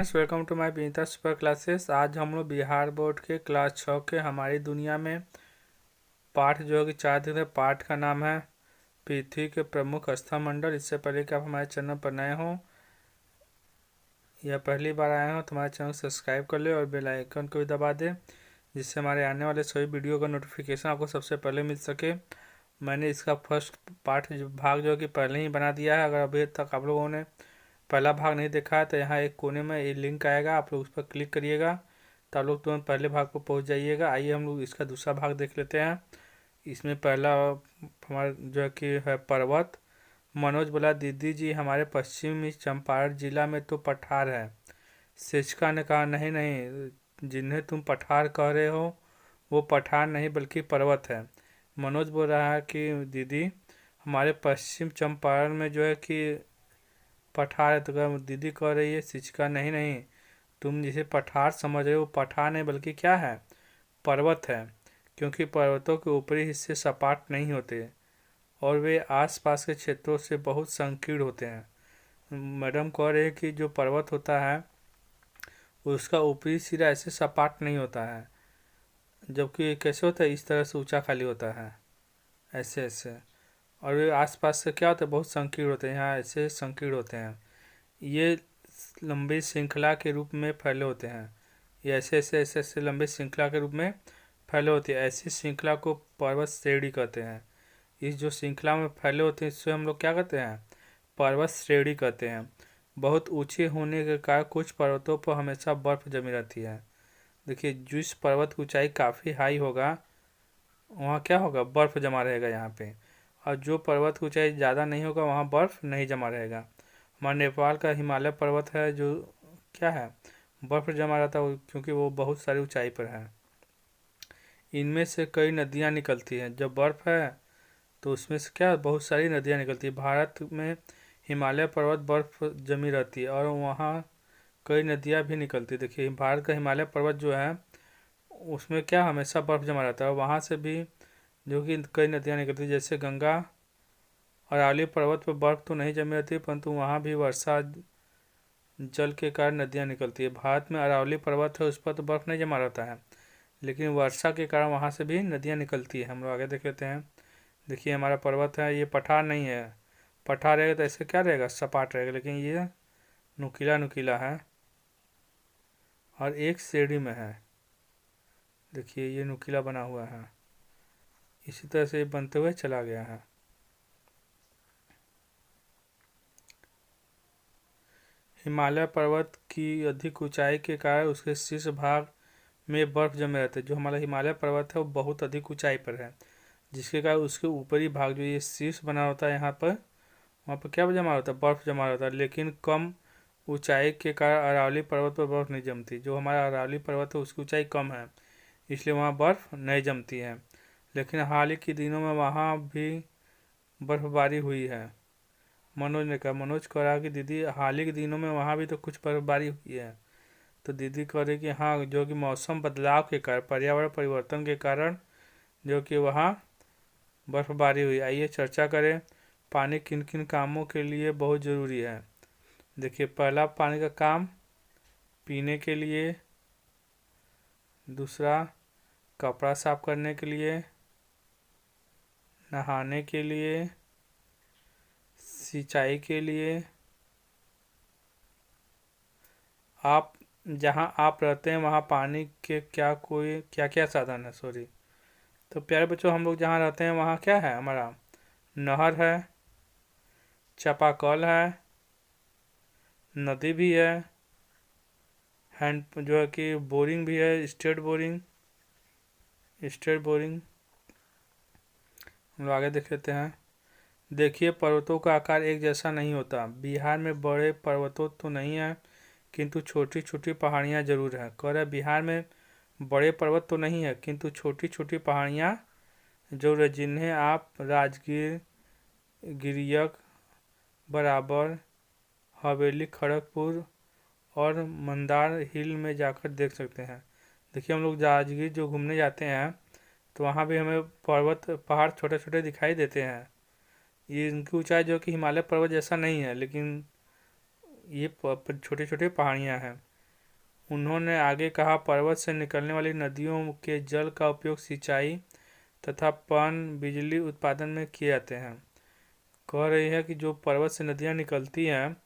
Friends, welcome to my Vinita super classes. आज हम लोग बिहार बोर्ड के क्लास 6 के हमारी दुनिया में पाठ जो है कि 4 दिन है। पाठ का नाम है पृथ्वी के प्रमुख मंडल। इससे पहले कि आप हमारे चैनल पर नए हों या पहली बार आए हों तो हमारे चैनल को सब्सक्राइब कर ले और बेल आइकन को भी दबा दें, जिससे हमारे आने वाले सभी वीडियो का नोटिफिकेशन आपको सबसे पहले मिल सके। मैंने इसका फर्स्ट पार्ट भाग जो है कि पहले ही बना दिया है। अगर अभी तक आप लोगों ने पहला भाग नहीं देखा है तो यहाँ एक कोने में ये लिंक आएगा, आप लोग उस पर क्लिक करिएगा तो आप लोग तुरंत पहले भाग पर पहुँच जाइएगा। आइए हम लोग इसका दूसरा भाग देख लेते हैं। इसमें पहला हमारा जो है कि है पर्वत। मनोज बोला, दीदी जी हमारे पश्चिमी चंपारण जिला में तो पठार है। शिक्षिका ने कहा, नहीं नहीं, जिन्हें तुम पठार कह रहे हो वो पठार नहीं बल्कि पर्वत है। मनोज बोल रहा है कि दीदी हमारे पश्चिम चंपारण में जो है कि पठार है। तो दीदी कह रही है शिक्षिका, नहीं नहीं, तुम जिसे पठार समझ रहे हो पठार नहीं बल्कि क्या है, पर्वत है। क्योंकि पर्वतों के ऊपरी हिस्से सपाट नहीं होते और वे आसपास के क्षेत्रों से बहुत संकीर्ण होते हैं। मैडम कह रहे हैं कि जो पर्वत होता है उसका ऊपरी सिरा ऐसे सपाट नहीं होता है, जबकि कैसे होता है, इस तरह से ऊंचा खाली होता है, ऐसे ऐसे। और वे आसपास से क्या होता है, बहुत संकीर्ण होते हैं, यहाँ ऐसे संकीर्ण होते हैं। ये लंबी श्रृंखला के रूप में फैले होते हैं। ये ऐसे ऐसे ऐसे ऐसे लंबी श्रृंखला के रूप में फैले होते हैं। ऐसी श्रृंखला को पर्वत श्रेणी कहते हैं। इस जो श्रृंखला में फैले होते हैं इससे हम लोग क्या कहते हैं, पर्वत श्रेणी कहते हैं। बहुत ऊंचे होने के कारण कुछ पर्वतों पर हमेशा बर्फ जमी रहती है। देखिए, जिस पर्वत की ऊंचाई काफ़ी हाई होगा वहाँ क्या होगा, बर्फ़ जमा रहेगा यहाँ पे। और जो पर्वत की ऊंचाई ज़्यादा नहीं होगा वहाँ बर्फ़ नहीं जमा रहेगा। हमारा नेपाल का हिमालय पर्वत है जो क्या है, बर्फ़ जमा रहता है क्योंकि वो बहुत सारी ऊंचाई पर है। इनमें से कई नदियाँ निकलती हैं। जब बर्फ़ है तो उसमें से क्या, बहुत सारी नदियाँ निकलती है। भारत में हिमालय पर्वत बर्फ़ जमी रहती है और वहाँ कई नदियाँ भी निकलती है। देखिए, भारत का हिमालय पर्वत जो है उसमें क्या हमेशा बर्फ़ जमा रहता है और वहाँ से भी जो कि कई नदियाँ निकलती है, जैसे गंगा। अरावली पर्वत पर बर्फ़ तो नहीं जमी रहती परंतु वहाँ भी वर्षा जल के कारण नदियाँ निकलती है। भारत में अरावली पर्वत है, उस पर तो बर्फ़ नहीं जमा रहता है, लेकिन वर्षा के कारण वहाँ से भी नदियाँ निकलती है। हम लोग आगे देख लेते हैं। देखिए, हमारा पर्वत है, ये पठार नहीं है। पठार रहेगा तो ऐसे क्या रहेगा, सपाट रहेगा, लेकिन ये नुकीला नुकीला है और एक श्रेणी में है। देखिए, ये नुकीला बना हुआ है, इसी तरह से ये बनते हुए चला गया है। हिमालय पर्वत की अधिक ऊंचाई के कारण उसके शीर्ष भाग में बर्फ जमे रहते हैं। जो हमारा हिमालय पर्वत है वो बहुत अधिक ऊंचाई पर है, जिसके कारण उसके ऊपरी भाग जो ये शीर्ष बना होता है यहाँ पर, वहाँ पर क्या जमा होता है, बर्फ जमा होता है। लेकिन कम ऊंचाई के कारण अरावली पर्वत पर बर्फ नहीं जमती। जो हमारा अरावली पर्वत है उसकी ऊंचाई कम है, इसलिए वहाँ बर्फ नहीं जमती है। लेकिन हाल ही के दिनों में वहाँ भी बर्फबारी हुई है। मनोज ने कहा, मनोज कह रहा कि दीदी हाल ही के दिनों में वहाँ भी तो कुछ बर्फबारी हुई है। तो दीदी कह रही कि हाँ, जो कि मौसम बदलाव के कारण, पर्यावरण परिवर्तन के कारण जो कि वहाँ बर्फबारी हुई। आइए चर्चा करें, पानी किन किन कामों के लिए बहुत ज़रूरी है। देखिए, पहला पानी का काम पीने के लिए, दूसरा कपड़ा साफ करने के लिए, नहाने के लिए, सिंचाई के लिए। आप जहाँ आप रहते हैं वहाँ पानी के क्या क्या साधन है, सॉरी। तो प्यारे बच्चों, हम लोग जहाँ रहते हैं वहाँ क्या है, हमारा नहर है, चापाकल है, नदी भी है, हैंड जो है कि बोरिंग भी है, स्टेट बोरिंग। हम लोग आगे देख लेते हैं। देखिए, पर्वतों का आकार एक जैसा नहीं होता। बिहार में बड़े पर्वतों तो नहीं है किंतु छोटी छोटी पहाड़ियाँ जरूर हैं। कह रहे बिहार में बड़े पर्वत तो नहीं है किंतु छोटी छोटी पहाड़ियाँ जरूर है, जिन्हें आप राजगीर, गिरियक, बराबर, हवेली, खड़गपुर और मंदार हिल में जाकर देख सकते हैं। देखिए, हम लोग राजगीर जो घूमने जाते हैं तो वहाँ भी हमें पर्वत पहाड़ छोटे छोटे दिखाई देते हैं। ये इनकी ऊंचाई जो कि हिमालय पर्वत जैसा नहीं है, लेकिन ये छोटे छोटे पहाड़ियाँ हैं। उन्होंने आगे कहा, पर्वत से निकलने वाली नदियों के जल का उपयोग सिंचाई तथा पन बिजली उत्पादन में किए जाते हैं। कह रही है कि जो पर्वत से नदियाँ निकलती हैं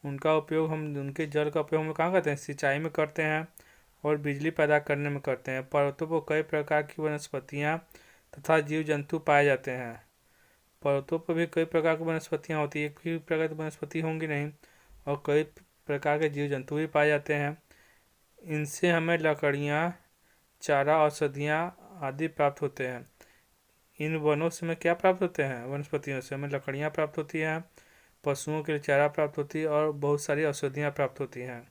उनका उपयोग हम उनके जल का उपयोग हम लोग कहाँ करते हैं, सिंचाई में करते हैं और बिजली पैदा करने में करते हैं। पर्वतों पर कई प्रकार की वनस्पतियाँ तथा जीव जंतु पाए जाते हैं। पर्वतों पर भी कई प्रकार की वनस्पतियाँ होती है, एक भी प्रकार की वनस्पति होंगी नहीं, और कई प्रकार के जीव जंतु भी पाए जाते हैं। इनसे हमें लकड़ियाँ, चारा, औषधियाँ आदि प्राप्त होते हैं। इन वनों से हमें क्या प्राप्त होते हैं, वनस्पतियों से हमें लकड़ियाँ प्राप्त होती हैं, पशुओं के लिए चारा प्राप्त होती है और बहुत सारी औषधियाँ प्राप्त होती हैं।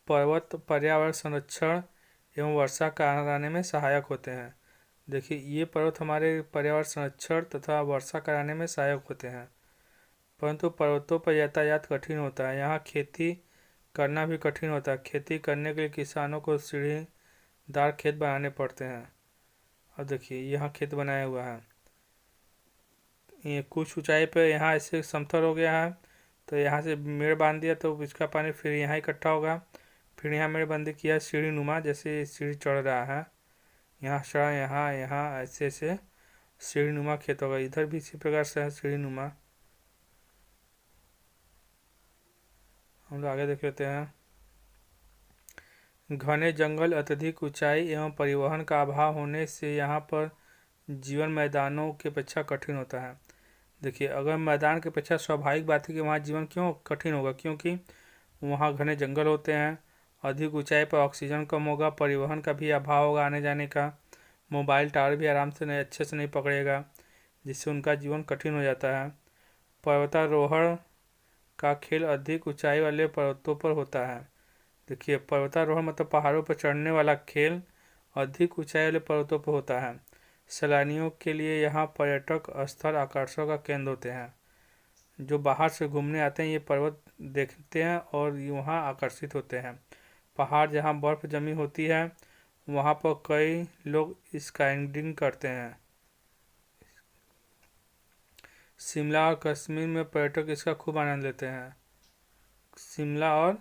पर्वत पर्यावरण संरक्षण एवं वर्षा कराने में सहायक होते हैं। देखिए, ये पर्वत हमारे पर्यावरण संरक्षण तथा वर्षा कराने में सहायक होते हैं। परंतु पर्वतों पर यातायात कठिन होता है, यहाँ खेती करना भी कठिन होता है। खेती करने के लिए किसानों को सीढ़ीदार खेत बनाने पड़ते हैं। अब देखिए, यहाँ खेत बनाया हुआ है, ये कुछ ऊंचाई पे यहाँ ऐसे समतल हो गया है, तो यहाँ से मेड़ बांध दिया तो इसका पानी फिर यहाँ इकट्ठा होगा, फिर यहाँ मेड़बंदी किया सीढ़ी नुमा, जैसे सीढ़ी चढ़ रहा है, यहाँ चढ़ा, यहाँ यहाँ ऐसे ऐसे सीढ़ी नुमा खेत होगा। इधर भी इसी प्रकार से है सीढ़ी नुमा। हम लोग आगे देख लेते हैं। घने जंगल, अत्यधिक ऊंचाई एवं परिवहन का अभाव होने से यहाँ पर जीवन मैदानों की अपेक्षा कठिन होता है। देखिए, अगर मैदान की अपेक्षा स्वाभाविक बात है कि वहाँ जीवन क्यों कठिन होगा, क्योंकि वहाँ घने जंगल होते हैं, अधिक ऊंचाई पर ऑक्सीजन कम होगा, परिवहन का भी अभाव होगा आने जाने का, मोबाइल टावर भी आराम से नहीं, अच्छे से नहीं पकड़ेगा, जिससे उनका जीवन कठिन हो जाता है। पर्वतारोहण का खेल अधिक ऊंचाई वाले पर्वतों पर होता है। देखिए, पर्वतारोहण मतलब पहाड़ों पर चढ़ने वाला खेल अधिक ऊंचाई वाले पर्वतों पर होता है। सैलानियों के लिए यहाँ पर्यटक स्थल आकर्षण का केंद्र होते हैं। जो बाहर से घूमने आते हैं ये पर्वत देखते हैं और वहाँ आकर्षित होते हैं। पहाड़ जहाँ बर्फ़ जमी होती है वहाँ पर कई लोग स्काईइंग करते हैं। शिमला और कश्मीर में पर्यटक इसका खूब आनंद लेते हैं। शिमला और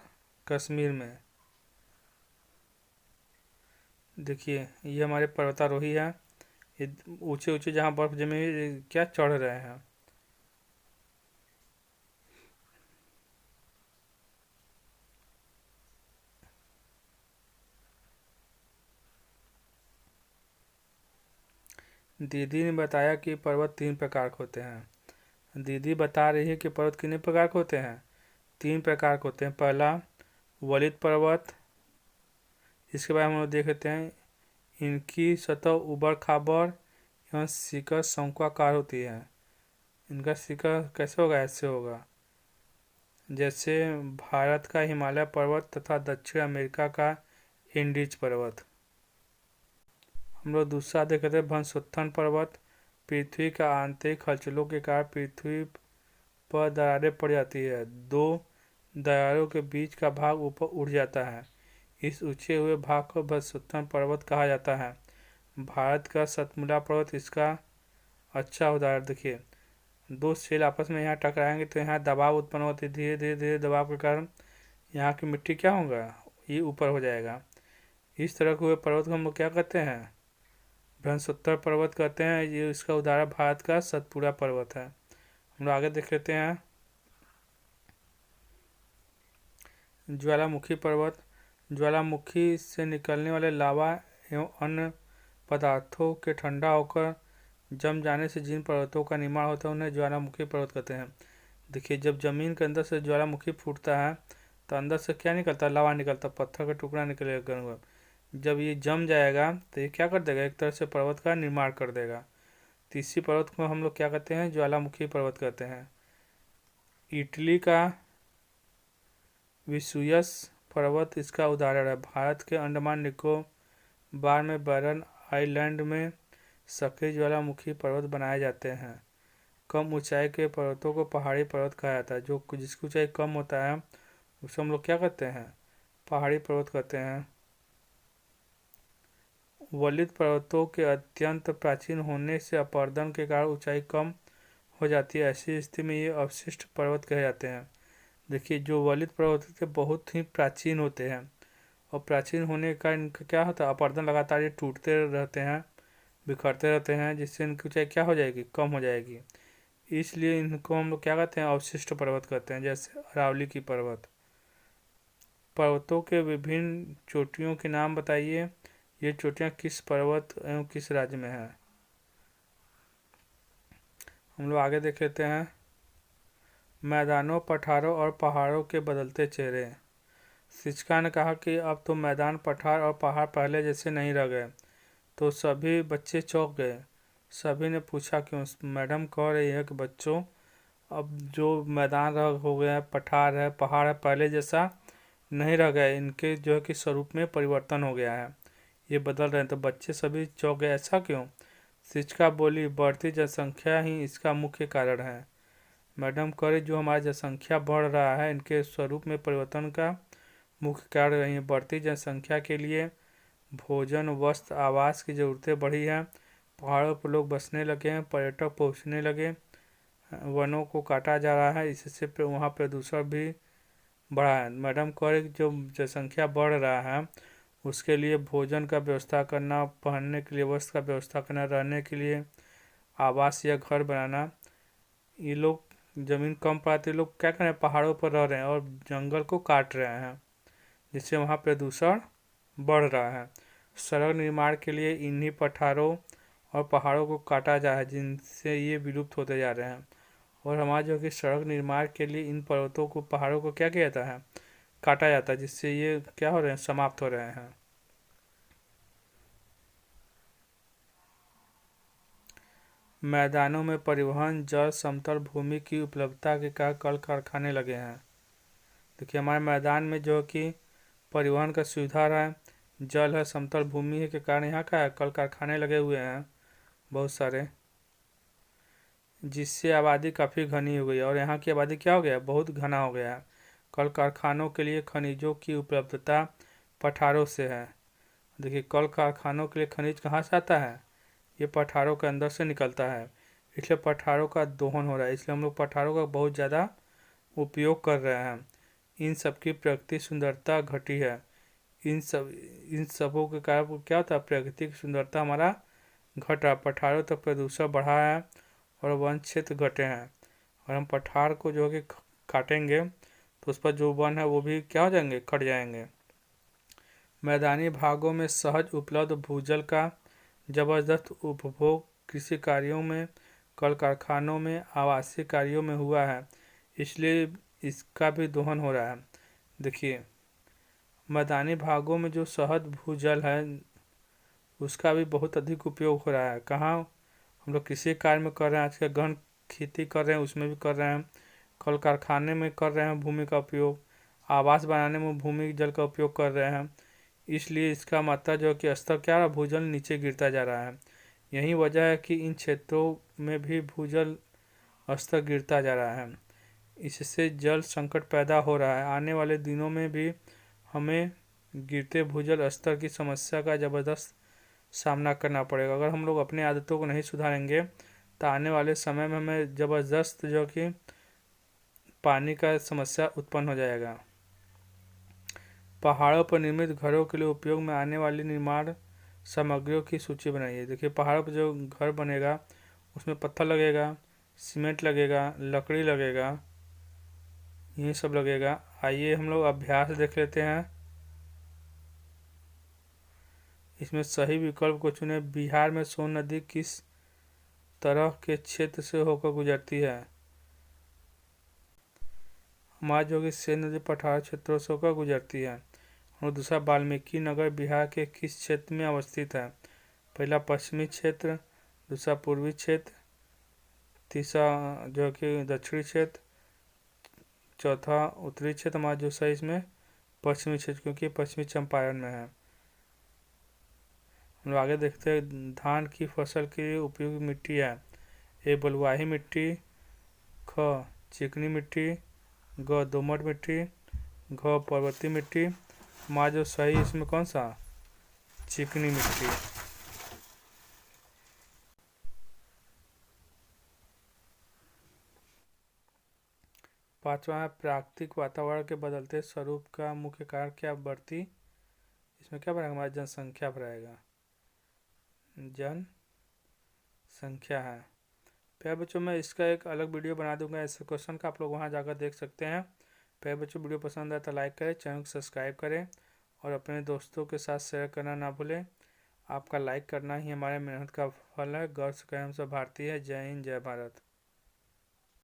कश्मीर में देखिए, ये हमारे पर्वतारोही हैं, ये ऊंचे ऊंचे जहाँ बर्फ़ जमी हुई है, क्या चढ़ रहे हैं। दीदी ने बताया कि पर्वत 3 प्रकार के होते हैं। दीदी बता रही है कि पर्वत कितने प्रकार के होते हैं, 3 प्रकार के होते हैं। पहला वलित पर्वत, इसके बाद हम लोग देख लेते हैं। इनकी सतह उबड़ खाबड़ एवं शिखर शंक्वाकार होती है। इनका शिखर कैसे होगा, ऐसे होगा जैसे भारत का हिमालय पर्वत तथा दक्षिण अमेरिका का एंडीज पर्वत। हम लोग दूसरा देख लेते हैं वनस्कंथन पर्वत। पृथ्वी का आंतरिक हलचलों के कारण पृथ्वी पर दरारें पड़ जाती है, 2 दरारों के बीच का भाग ऊपर उठ जाता है, इस ऊंचे हुए भाग को वनस्कंथन पर्वत कहा जाता है। भारत का सतपुड़ा पर्वत इसका अच्छा उदाहरण। देखिए, 2 सेल आपस में यहाँ टकराएंगे तो यहाँ दबाव उत्पन्न होती है, धीरे धीरे धीरे दबाव के कारण यहाँ की मिट्टी क्या होगा, ये ऊपर हो जाएगा। इस तरह के हुए पर्वत को हम लोग क्या कहते हैं, वनस्कंथन पर्वत कहते हैं। ये इसका उदाहरण भारत का सतपुड़ा पर्वत है। हम लोग आगे देख लेते हैं। ज्वालामुखी पर्वत, ज्वालामुखी से निकलने वाले लावा एवं अन्य पदार्थों के ठंडा होकर जम जाने से जिन पर्वतों का निर्माण होता है उन्हें ज्वालामुखी पर्वत कहते हैं। देखिए, जब जमीन के अंदर से ज्वालामुखी फूटता है तो अंदर से क्या निकलता है, लावा निकलता है, पत्थर का टुकड़ा निकलेगा गर्म। जब ये जम जाएगा तो ये क्या कर देगा, एक तरह से पर्वत का निर्माण कर देगा। तीसरी पर्वत को हम लोग क्या कहते हैं, ज्वालामुखी पर्वत कहते हैं। इटली का विसुयस पर्वत इसका उदाहरण है। भारत के अंडमान निकोबार में बैरन आइलैंड में सक्रिय ज्वालामुखी पर्वत बनाए जाते हैं। कम ऊंचाई के पर्वतों को पहाड़ी पर्वत कहा जाता है। जो जिसकी ऊंचाई कम होता है उसे हम लोग क्या कहते हैं, पहाड़ी पर्वत कहते हैं। वलित पर्वतों के अत्यंत प्राचीन होने से अपरदन के कारण ऊंचाई कम हो जाती है, ऐसी स्थिति में ये अवशिष्ट पर्वत कहे जाते हैं। देखिए जो वलित पर्वत होते थे बहुत ही प्राचीन होते हैं, और प्राचीन होने का इनका क्या होता है, अपरदन लगातार ये टूटते रहते हैं, बिखरते रहते हैं, जिससे इनकी ऊंचाई क्या हो जाएगी, कम हो जाएगी। इसलिए इनको हम लोग क्या कहते हैं, अवशिष्ट पर्वत कहते हैं। जैसे अरावली की पर्वत। पर्वतों के विभिन्न चोटियों के नाम बताइए। ये चोटियाँ किस पर्वत एवं किस राज्य में है। हम लोग आगे देख लेते हैं। मैदानों, पठारों और पहाड़ों के बदलते चेहरे। शिक्षिका ने कहा कि अब तो मैदान, पठार और पहाड़ पहले जैसे नहीं रह गए। तो सभी बच्चे चौंक गए। सभी ने पूछा क्यों। मैडम कह रही है कि बच्चों, अब जो मैदान हो गया है, पठार है, पहाड़ है, पहले जैसा नहीं रह गया। इनके जो है कि स्वरूप में परिवर्तन हो गया है, ये बदल रहे हैं। तो बच्चे सभी चौंक गए, ऐसा क्यों। शिक्षिका बोली, बढ़ती जनसंख्या ही इसका मुख्य कारण है। मैडम कह रही जो हमारी जनसंख्या बढ़ रहा है, इनके स्वरूप में परिवर्तन का मुख्य कारण रही है। बढ़ती जनसंख्या के लिए भोजन, वस्त्र, आवास की ज़रूरतें बढ़ी हैं। पहाड़ों पर लोग बसने लगे हैं, पर्यटक पहुंचने लगे, वनों को काटा जा रहा है, इससे वहाँ प्रदूषण भी बढ़ा है। मैडम कह रही जो जनसंख्या बढ़ रहा है उसके लिए भोजन का व्यवस्था करना, पहनने के लिए वस्त्र का व्यवस्था करना, रहने के लिए आवास या घर बनाना। ये लोग ज़मीन कम पाते लोग क्या कर रहे हैं, पहाड़ों पर रह रहे हैं और जंगल को काट रहे हैं, जिससे वहाँ प्रदूषण बढ़ रहा है। सड़क निर्माण के लिए इन्हीं पठारों और पहाड़ों को काटा जा रहा है, जिनसे ये विलुप्त होते जा रहे हैं। और हमारा जो कि सड़क निर्माण के लिए इन पर्वतों को, पहाड़ों को क्या किया जाता है, काटा जाता है, जिससे ये क्या हो रहे हैं, समाप्त हो रहे हैं। मैदानों में परिवहन, जल, समतल भूमि की उपलब्धता के कारण कल कारखाने लगे हैं। देखिए हमारे मैदान में जो कि परिवहन का सुविधा रहा है, जल है, समतल भूमि है, के कारण यहाँ का है, कल कारखाने लगे हुए हैं बहुत सारे, जिससे आबादी काफ़ी घनी हो गई है। और यहाँ की आबादी क्या हो गया, बहुत घना हो गया है। कल कारखानों के लिए खनिजों की उपलब्धता पठारों से है। देखिए कल कारखानों के लिए खनिज कहाँ से आता है, ये पठारों के अंदर से निकलता है, इसलिए पठारों का दोहन हो रहा है। इसलिए हम लोग पठारों का बहुत ज़्यादा उपयोग कर रहे हैं। इन सब की प्रकृति सुंदरता घटी है। इन सबों के कारण क्या होता है, प्राकृतिक सुंदरता हमारा घट रहा। पठारों तक प्रदूषण बढ़ा है और वन क्षेत्र घटे हैं। और हम पठार को जो है कि काटेंगे तो उस पर जो वन है वो भी क्या हो जाएंगे, कट जाएंगे। मैदानी भागों में सहज उपलब्ध भूजल का जबरदस्त उपभोग कृषि कार्यों में, कल कारखानों में, आवासीय कार्यों में हुआ है, इसलिए इसका भी दोहन हो रहा है। देखिए मैदानी भागों में जो सहज भूजल है उसका भी बहुत अधिक उपयोग हो रहा है। कहाँ, हम लोग कृषि कार्य में कर रहे हैं, आजकल गहन खेती कर रहे हैं उसमें भी कर रहे हैं, कल कारखाने में कर रहे हैं भूमि का उपयोग, आवास बनाने में भूमि जल का उपयोग कर रहे हैं। इसलिए इसका मात्रा जो कि स्तर क्या रहा, भूजल नीचे गिरता जा रहा है। यही वजह है कि इन क्षेत्रों में भी भूजल स्तर गिरता जा रहा है। इससे जल संकट पैदा हो रहा है। आने वाले दिनों में भी हमें गिरते भूजल स्तर की समस्या का ज़बरदस्त सामना करना पड़ेगा। अगर हम लोग अपनी आदतों को नहीं सुधारेंगे तो आने वाले समय में हमें ज़बरदस्त जो कि पानी का समस्या उत्पन्न हो जाएगा। पहाड़ों पर निर्मित घरों के लिए उपयोग में आने वाली निर्माण सामग्रियों की सूची बनाइए। देखिए पहाड़ों पर जो घर बनेगा उसमें पत्थर लगेगा, सीमेंट लगेगा, लकड़ी लगेगा, ये सब लगेगा। आइए हम लोग अभ्यास देख लेते हैं। इसमें सही विकल्प को चुने। बिहार में सोन नदी किस तरह के क्षेत्र से होकर गुजरती है। हमारा जो कि सेन नदी पठार क्षेत्रों से होकर गुजरती है। और दूसरा, वाल्मीकि नगर बिहार के किस क्षेत्र में अवस्थित है। पहला पश्चिमी क्षेत्र, दूसरा पूर्वी क्षेत्र, तीसरा जो कि दक्षिणी क्षेत्र, चौथा उत्तरी क्षेत्र। हमारा जो सही इसमें पश्चिमी क्षेत्र, क्योंकि पश्चिमी चंपारण में है। हम लोग आगे देखते हैं। धान की फसल के लिए उपयोगी मिट्टी है। ए बलुआही मिट्टी, ख चिकनी मिट्टी, ग दोमट मिट्टी, घ पर्वतीय मिट्टी। हमारा जो सही इसमें कौन सा, चिकनी मिट्टी। 5वां है प्राकृतिक वातावरण के बदलते स्वरूप का मुख्य कारण क्या? बढ़ती, इसमें क्या बढ़ेगा? हमारी जनसंख्या बढ़ाएगा, जनसंख्या है। प्यारे बच्चों मैं इसका एक अलग वीडियो बना दूंगा ऐसे क्वेश्चन का, आप लोग वहाँ जाकर देख सकते हैं। प्यारे बच्चों वीडियो पसंद आए तो लाइक करें, चैनल को सब्सक्राइब करें और अपने दोस्तों के साथ शेयर करना ना भूलें। आपका लाइक करना ही हमारे मेहनत का फल है। गर्व से कहें हम सब भारतीय है। जय हिंद, जय भारत।